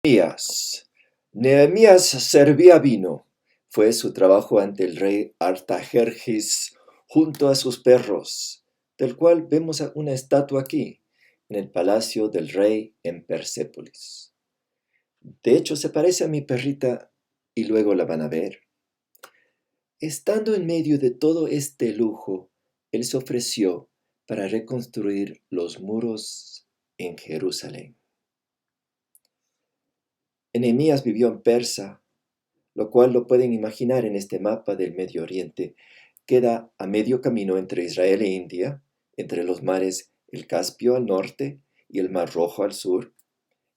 Nehemías. Nehemías servía vino. Fue su trabajo ante el rey Artajerjes junto a sus perros, del cual vemos una estatua aquí, en el palacio del rey en Persépolis. De hecho, se parece a mi perrita y luego la van a ver. Estando en medio de todo este lujo, él se ofreció para reconstruir los muros en Jerusalén. Nehemías vivió en Persa, lo cual lo pueden imaginar en este mapa del Medio Oriente. Queda a medio camino entre Israel e India, entre los mares el Caspio al norte y el Mar Rojo al sur.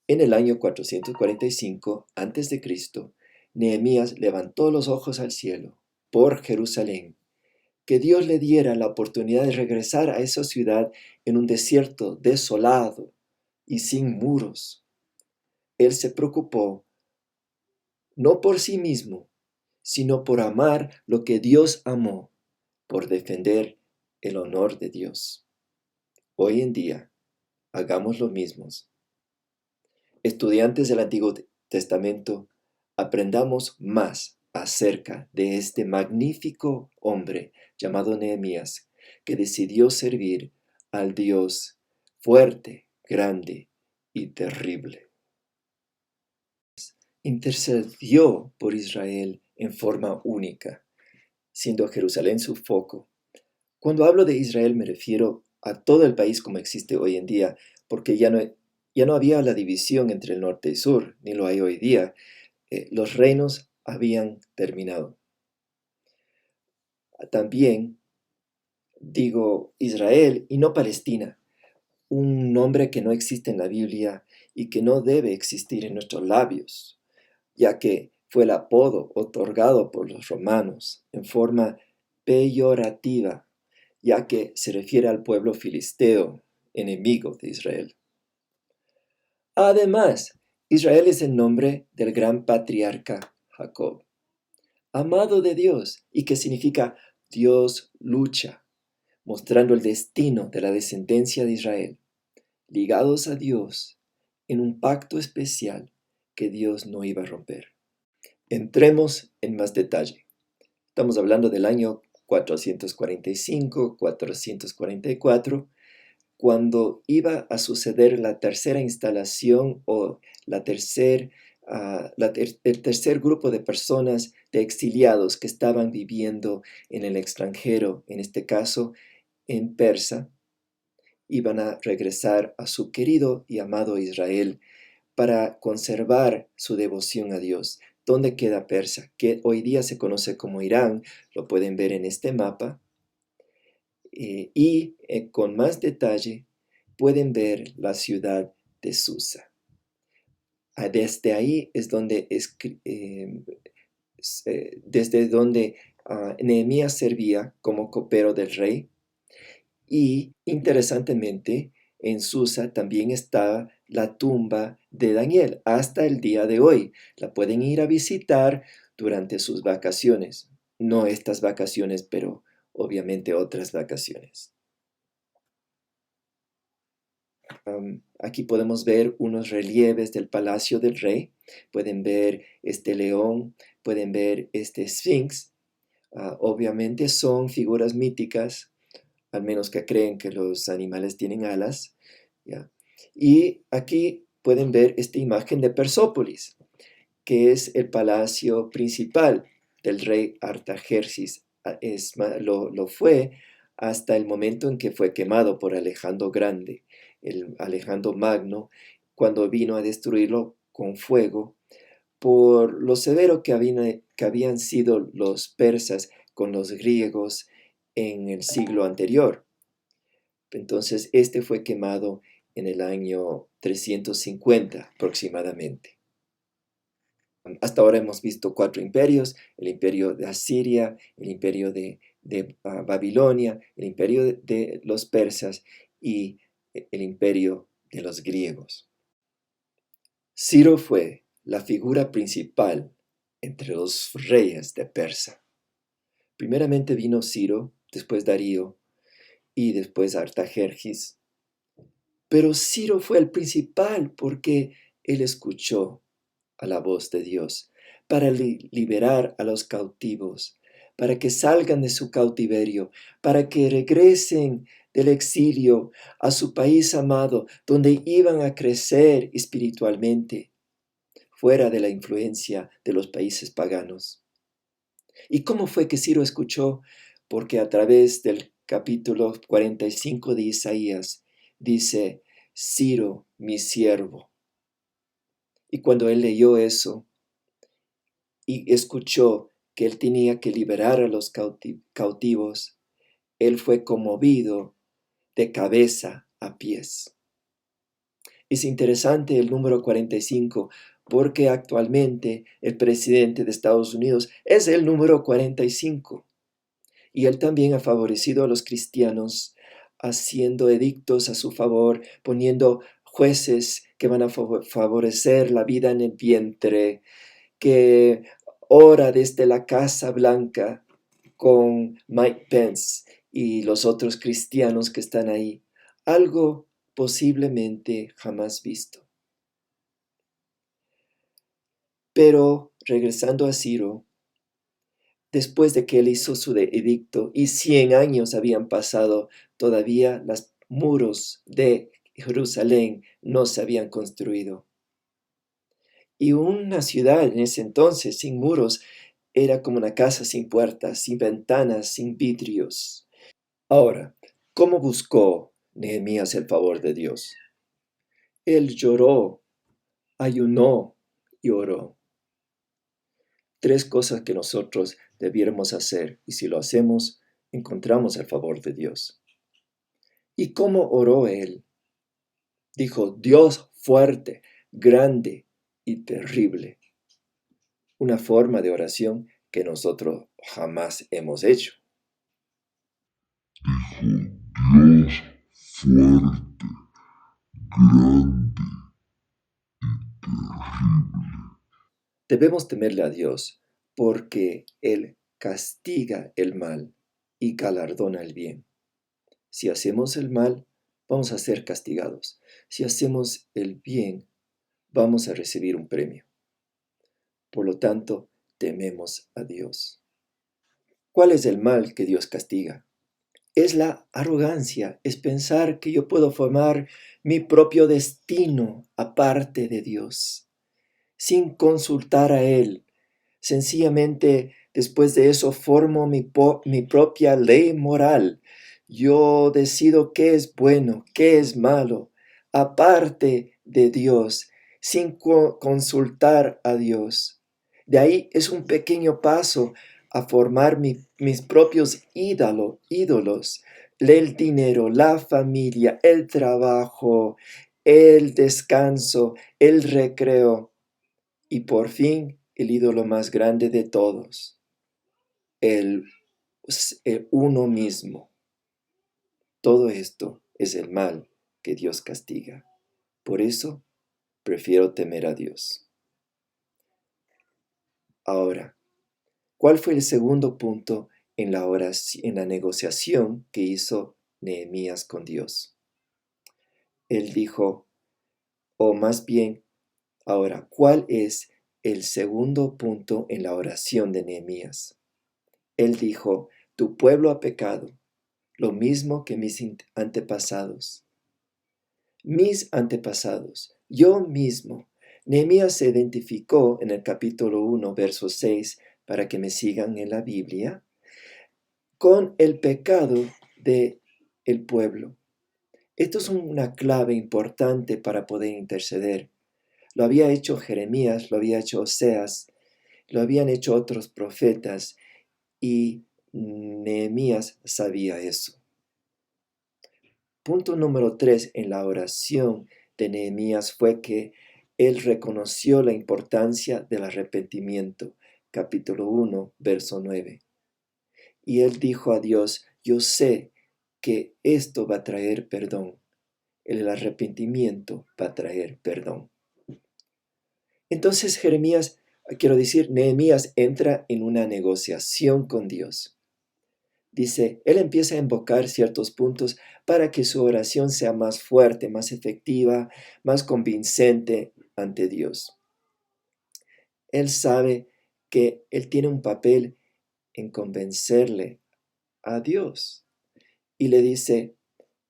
En el año 445 a.C., Nehemías levantó los ojos al cielo, por Jerusalén, que Dios le diera la oportunidad de regresar a esa ciudad en un desierto desolado y sin muros. Él se preocupó no por sí mismo, sino por amar lo que Dios amó, por defender el honor de Dios. Hoy en día, hagamos lo mismo. Estudiantes del Antiguo Testamento, aprendamos más acerca de este magnífico hombre llamado Nehemías, que decidió servir al Dios fuerte, grande y terrible. Intercedió por Israel en forma única, siendo Jerusalén su foco. Cuando hablo de Israel me refiero a todo el país como existe hoy en día, porque ya no había la división entre el norte y sur, ni lo hay hoy día. Los reinos habían terminado. También digo Israel y no Palestina, un nombre que no existe en la Biblia y que no debe existir en nuestros labios, ya que fue el apodo otorgado por los romanos en forma peyorativa, ya que se refiere al pueblo filisteo, enemigo de Israel. Además, Israel es el nombre del gran patriarca Jacob, amado de Dios, y que significa Dios lucha, mostrando el destino de la descendencia de Israel, ligados a Dios en un pacto especial que Dios no iba a romper. Entremos en más detalle. Estamos hablando del año 445, 444, cuando iba a suceder la tercera instalación o el tercer grupo de personas, de exiliados que estaban viviendo en el extranjero, en este caso en Persa, iban a regresar a su querido y amado Israel para conservar su devoción a Dios. ¿Dónde queda Persa? Que hoy día se conoce como Irán, lo pueden ver en este mapa, y con más detalle pueden ver la ciudad de Susa. Desde ahí es donde, desde donde Nehemías servía como copero del rey, y interesantemente en Susa también está la tumba de Daniel hasta el día de hoy. La pueden ir a visitar durante sus vacaciones. No estas vacaciones, pero obviamente otras vacaciones. Aquí podemos ver unos relieves del palacio del rey. Pueden ver este león, pueden ver este esfinx. Obviamente son figuras míticas, al menos que creen que los animales tienen alas, ¿ya? Y aquí pueden ver esta imagen de Persópolis, que es el palacio principal del rey Artajerjes. Lo fue hasta el momento en que fue quemado por Alejandro Grande, el Alejandro Magno, cuando vino a destruirlo con fuego, por lo severo que habían sido los persas con los griegos en el siglo anterior. Entonces, este fue quemado en el año 350 aproximadamente. Hasta ahora hemos visto 4 imperios: el imperio de Asiria, el imperio de Babilonia, el imperio de los persas y el imperio de los griegos. Ciro fue la figura principal entre los reyes de Persa. Primeramente vino Ciro, después Darío y después Artajerjes. Pero Ciro fue el principal porque él escuchó a la voz de Dios, para liberar a los cautivos, para que salgan de su cautiverio, para que regresen del exilio a su país amado, donde iban a crecer espiritualmente, fuera de la influencia de los países paganos. ¿Y cómo fue que Ciro escuchó? Porque a través del capítulo 45 de Isaías dice, Ciro, mi siervo. Y cuando él leyó eso y escuchó que él tenía que liberar a los cautivos, él fue conmovido de cabeza a pies. Es interesante el número 45 porque actualmente el presidente de Estados Unidos es el número 45. Y él también ha favorecido a los cristianos haciendo edictos a su favor, poniendo jueces que van a favorecer la vida en el vientre, que ora desde la Casa Blanca con Mike Pence y los otros cristianos que están ahí. Algo posiblemente jamás visto. Pero regresando a Ciro, después de que él hizo su edicto y 100 años habían pasado, todavía los muros de Jerusalén no se habían construido. Y una ciudad en ese entonces sin muros era como una casa sin puertas, sin ventanas, sin vidrios. Ahora, ¿cómo buscó Nehemías el favor de Dios? Él lloró, ayunó y oró. 3 cosas que nosotros debiéramos hacer, y si lo hacemos, encontramos el favor de Dios. ¿Y cómo oró él? Dijo, Dios fuerte, grande y terrible. Una forma de oración que nosotros jamás hemos hecho. Dijo, Dios fuerte, grande y terrible. Debemos temerle a Dios porque Él castiga el mal y galardona el bien. Si hacemos el mal, vamos a ser castigados. Si hacemos el bien, vamos a recibir un premio. Por lo tanto, tememos a Dios. ¿Cuál es el mal que Dios castiga? Es la arrogancia, es pensar que yo puedo formar mi propio destino aparte de Dios, sin consultar a Él. Sencillamente, después de eso, formo mi propia ley moral. Yo decido qué es bueno, qué es malo, aparte de Dios, sin consultar a Dios. De ahí es un pequeño paso a formar mis propios ídolos. El dinero, la familia, el trabajo, el descanso, el recreo. Y por fin, el ídolo más grande de todos, el uno mismo. Todo esto es el mal que Dios castiga. Por eso, prefiero temer a Dios. Ahora, ¿cuál fue el segundo punto en la negociación que hizo Nehemías con Dios? Él dijo, o más bien, ahora, ¿cuál es el segundo punto en la oración de Nehemías? Él dijo, tu pueblo ha pecado, lo mismo que mis antepasados. Mis antepasados, yo mismo. Nehemías se identificó en el capítulo 1, verso 6, para que me sigan en la Biblia, con el pecado del pueblo. Esto es una clave importante para poder interceder. Lo había hecho Jeremías, lo había hecho Oseas, lo habían hecho otros profetas y Nehemías sabía eso. Punto número 3 en la oración de Nehemías fue que él reconoció la importancia del arrepentimiento. Capítulo 1, verso 9. Y él dijo a Dios, yo sé que esto va a traer perdón. El arrepentimiento va a traer perdón. Entonces Nehemías entra en una negociación con Dios. Dice, él empieza a invocar ciertos puntos para que su oración sea más fuerte, más efectiva, más convincente ante Dios. Él sabe que él tiene un papel en convencerle a Dios. Y le dice,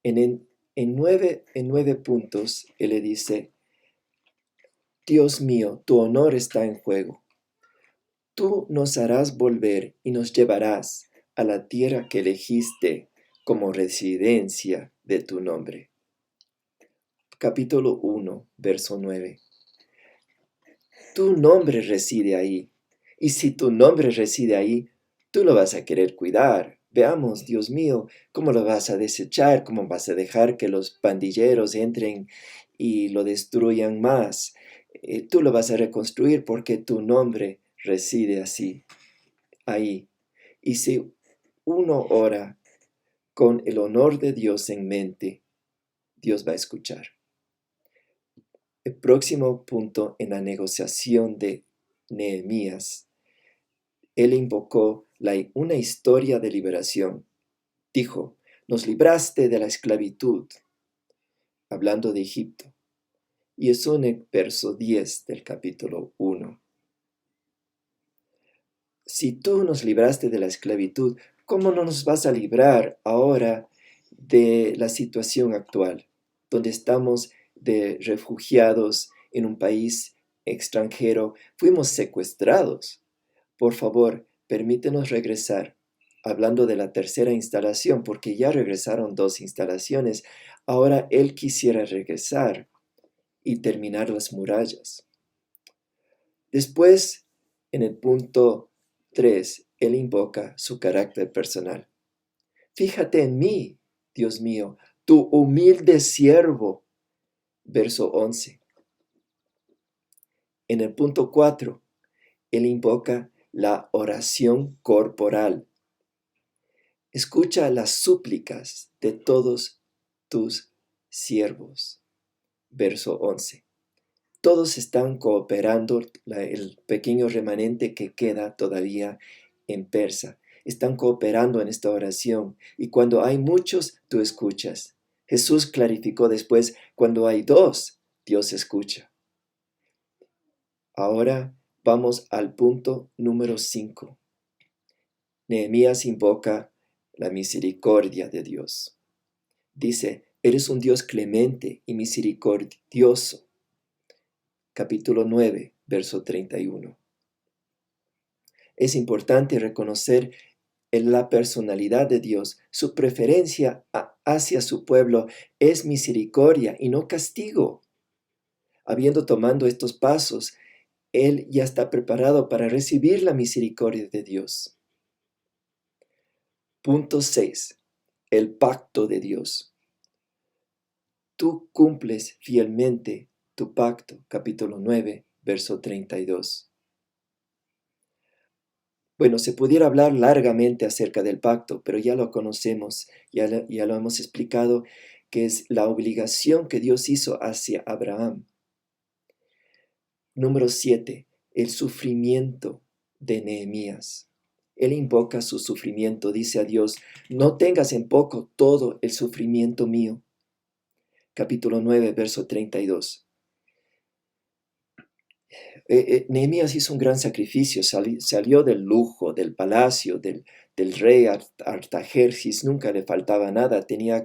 en 9 puntos, él le dice, Dios mío, tu honor está en juego. Tú nos harás volver y nos llevarás a la tierra que elegiste como residencia de tu nombre. Capítulo 1, verso 9. Tu nombre reside ahí, y si tu nombre reside ahí, tú lo vas a querer cuidar. Veamos, Dios mío, cómo lo vas a desechar, cómo vas a dejar que los pandilleros entren y lo destruyan más. Tú lo vas a reconstruir porque tu nombre reside así, ahí. Y si uno ora con el honor de Dios en mente, Dios va a escuchar. El próximo punto en la negociación de Nehemías, él invocó una historia de liberación. Dijo, nos libraste de la esclavitud, hablando de Egipto. Y eso en el verso 10 del capítulo 1. Si tú nos libraste de la esclavitud, ¿cómo no nos vas a librar ahora de la situación actual, donde estamos de refugiados en un país extranjero? Fuimos secuestrados. Por favor, permítenos regresar. Hablando de la tercera instalación, porque ya regresaron 2 instalaciones, ahora él quisiera regresar y terminar las murallas. Después, en el punto 3, él invoca su carácter personal. Fíjate en mí, Dios mío, tu humilde siervo. Verso 11. En el punto 4, él invoca la oración corporal. Escucha las súplicas de todos tus siervos. Verso 11. Todos están cooperando, el pequeño remanente que queda todavía en Persa. Están cooperando en esta oración. Y cuando hay muchos, tú escuchas. Jesús clarificó después, cuando hay 2, Dios escucha. Ahora vamos al punto número 5. Nehemías invoca la misericordia de Dios. Dice, eres un Dios clemente y misericordioso. Capítulo 9, verso 31. Es importante reconocer en la personalidad de Dios. Su preferencia hacia su pueblo es misericordia y no castigo. Habiendo tomado estos pasos, él ya está preparado para recibir la misericordia de Dios. Punto 6. El pacto de Dios. Tú cumples fielmente tu pacto. Capítulo 9, verso 32. Bueno, se pudiera hablar largamente acerca del pacto, pero ya lo conocemos, ya lo hemos explicado, que es la obligación que Dios hizo hacia Abraham. Número 7, el sufrimiento de Nehemías. Él invoca su sufrimiento, dice a Dios, no tengas en poco todo el sufrimiento mío. Capítulo 9, verso 32. Nehemías hizo un gran sacrificio, salió del lujo, del palacio, del rey Artajerjes, nunca le faltaba nada, tenía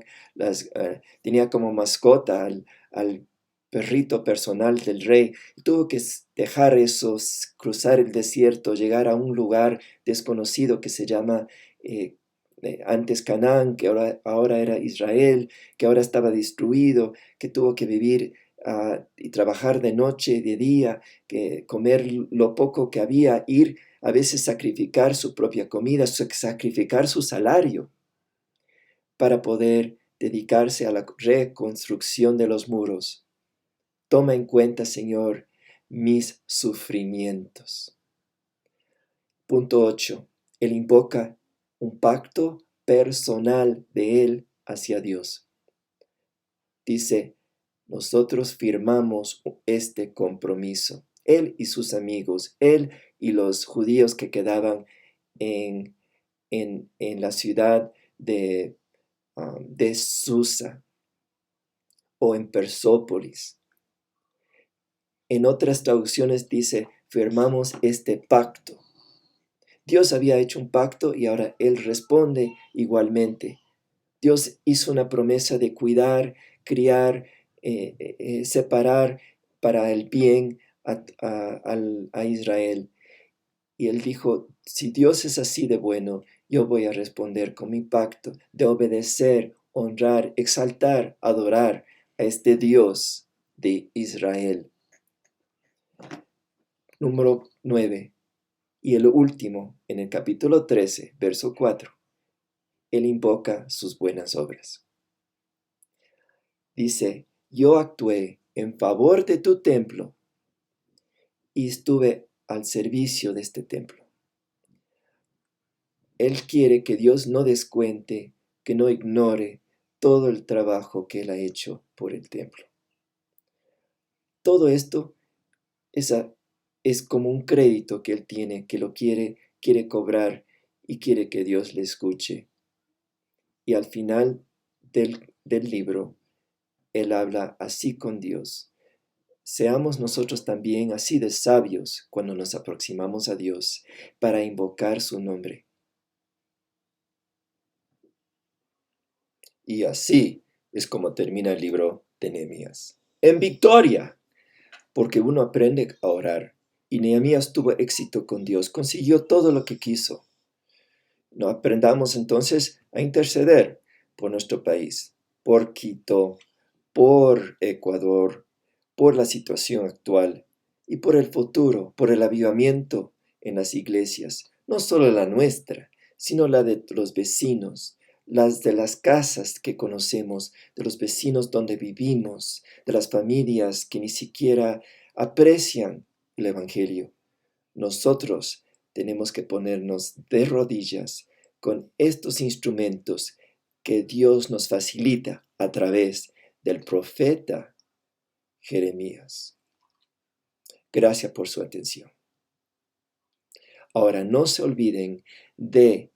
como mascota al perrito personal del rey. Tuvo que dejar eso, cruzar el desierto, llegar a un lugar desconocido que se llama antes Canaán, que ahora era Israel, que ahora estaba destruido, que tuvo que vivir y trabajar de noche y de día, que comer lo poco que había, ir a veces sacrificar su propia comida, sacrificar su salario para poder dedicarse a la reconstrucción de los muros. Toma en cuenta, Señor, mis sufrimientos. Punto 8. Él invoca un pacto personal de él hacia Dios. Dice, nosotros firmamos este compromiso. Él y sus amigos, él y los judíos que quedaban en la ciudad de Susa o en Persópolis. En otras traducciones dice, firmamos este pacto. Dios había hecho un pacto y ahora Él responde igualmente. Dios hizo una promesa de cuidar, criar, separar para el bien a Israel. Y Él dijo, si Dios es así de bueno, yo voy a responder con mi pacto de obedecer, honrar, exaltar, adorar a este Dios de Israel. Número 9. Y el último, en el capítulo 13, verso 4. Él invoca sus buenas obras. Dice, yo actué en favor de tu templo y estuve al servicio de este templo. Él quiere que Dios no descuente, que no ignore todo el trabajo que Él ha hecho por el templo. Todo esto es como un crédito que Él tiene, que lo quiere cobrar y quiere que Dios le escuche. Y al final del libro, Él habla así con Dios. Seamos nosotros también así de sabios cuando nos aproximamos a Dios para invocar su nombre. Y así es como termina el libro de Nehemías. En victoria, porque uno aprende a orar. Y Nehemías tuvo éxito con Dios, consiguió todo lo que quiso. No aprendamos entonces a interceder por nuestro país, por Quito, por Ecuador, por la situación actual y por el futuro, por el avivamiento en las iglesias, no solo la nuestra, sino la de los vecinos, las de las casas que conocemos, de los vecinos donde vivimos, de las familias que ni siquiera aprecian el Evangelio. Nosotros tenemos que ponernos de rodillas con estos instrumentos que Dios nos facilita a través del profeta Jeremías. Gracias por su atención. Ahora, no se olviden de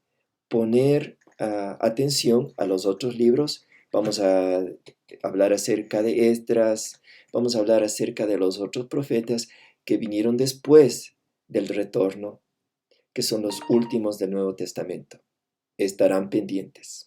poner atención a los otros libros. Vamos a hablar acerca de Esdras, vamos a hablar acerca de los otros profetas que vinieron después del retorno, que son los últimos del Nuevo Testamento. Estarán pendientes.